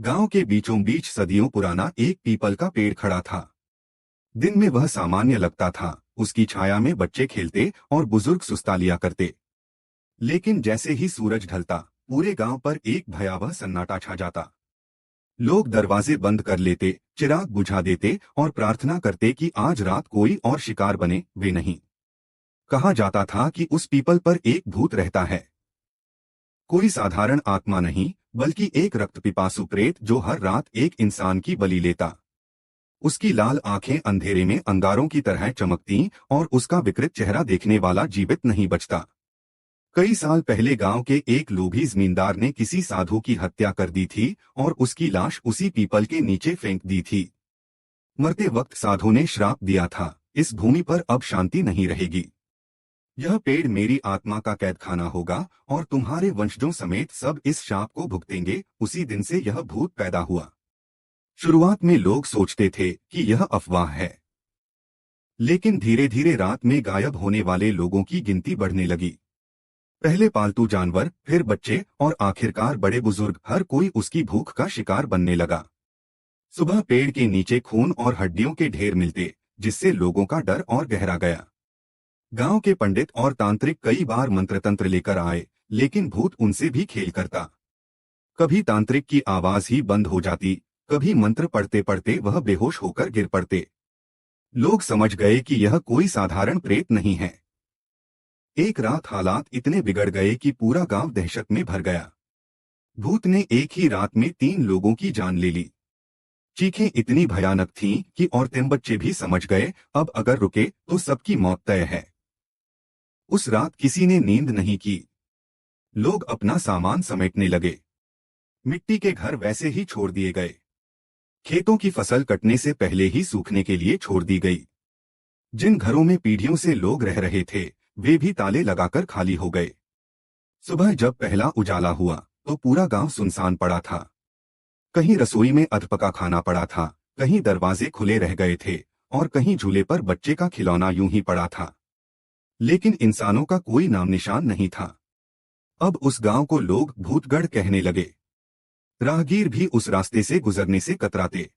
गांव के बीचों बीच सदियों पुराना एक पीपल का पेड़ खड़ा था। दिन में वह सामान्य लगता था, उसकी छाया में बच्चे खेलते और बुजुर्ग सुस्ता लिया करते। लेकिन जैसे ही सूरज ढलता, पूरे गांव पर एक भयावह सन्नाटा छा जाता। लोग दरवाजे बंद कर लेते, चिराग बुझा देते और प्रार्थना करते कि आज रात कोई और शिकार बने वे नहीं। कहा जाता था कि उस पीपल पर एक भूत रहता है, कोई साधारण आत्मा नहीं, बल्कि एक रक्त पिपासु प्रेत जो हर रात एक इंसान की बलि लेता। उसकी लाल आंखें अंधेरे में अंगारों की तरह चमकतीं और उसका विकृत चेहरा देखने वाला जीवित नहीं बचता। कई साल पहले गांव के एक लोभी जमींदार ने किसी साधु की हत्या कर दी थी और उसकी लाश उसी पीपल के नीचे फेंक दी थी। मरते वक्त साधु ने श्राप दिया था, इस भूमि पर अब शांति नहीं रहेगी। यह पेड़ मेरी आत्मा का कैदखाना होगा और तुम्हारे वंशजों समेत सब इस शाप को भुगतेंगे। उसी दिन से यह भूत पैदा हुआ। शुरुआत में लोग सोचते थे कि यह अफवाह है, लेकिन धीरे धीरे रात में गायब होने वाले लोगों की गिनती बढ़ने लगी। पहले पालतू जानवर, फिर बच्चे और आखिरकार बड़े बुजुर्ग, हर कोई उसकी भूख का शिकार बनने लगा। सुबह पेड़ के नीचे खून और हड्डियों के ढेर मिलते, जिससे लोगों का डर और गहरा गया। गांव के पंडित और तांत्रिक कई बार मंत्र तंत्र लेकर आए, लेकिन भूत उनसे भी खेल करता। कभी तांत्रिक की आवाज ही बंद हो जाती, कभी मंत्र पढ़ते पढ़ते वह बेहोश होकर गिर पड़ते। लोग समझ गए कि यह कोई साधारण प्रेत नहीं है। एक रात हालात इतने बिगड़ गए कि पूरा गांव दहशत में भर गया। भूत ने एक ही रात में 3 लोगों की जान ले ली। चीखें इतनी भयानक थीं कि औरतें बच्चे भी समझ गए, अब अगर रुके तो सबकी मौत तय है। उस रात किसी ने नींद नहीं की। लोग अपना सामान समेटने लगे। मिट्टी के घर वैसे ही छोड़ दिए गए। खेतों की फसल कटने से पहले ही सूखने के लिए छोड़ दी गई। जिन घरों में पीढ़ियों से लोग रह रहे थे, वे भी ताले लगाकर खाली हो गए। सुबह जब पहला उजाला हुआ तो पूरा गांव सुनसान पड़ा था। कहीं रसोई में अधपका खाना पड़ा था, कहीं दरवाजे खुले रह गए थे और कहीं झूले पर बच्चे का खिलौना यूं ही पड़ा था। लेकिन इंसानों का कोई नाम निशान नहीं था। अब उस गांव को लोग भूतगढ़ कहने लगे। राहगीर भी उस रास्ते से गुजरने से कतराते।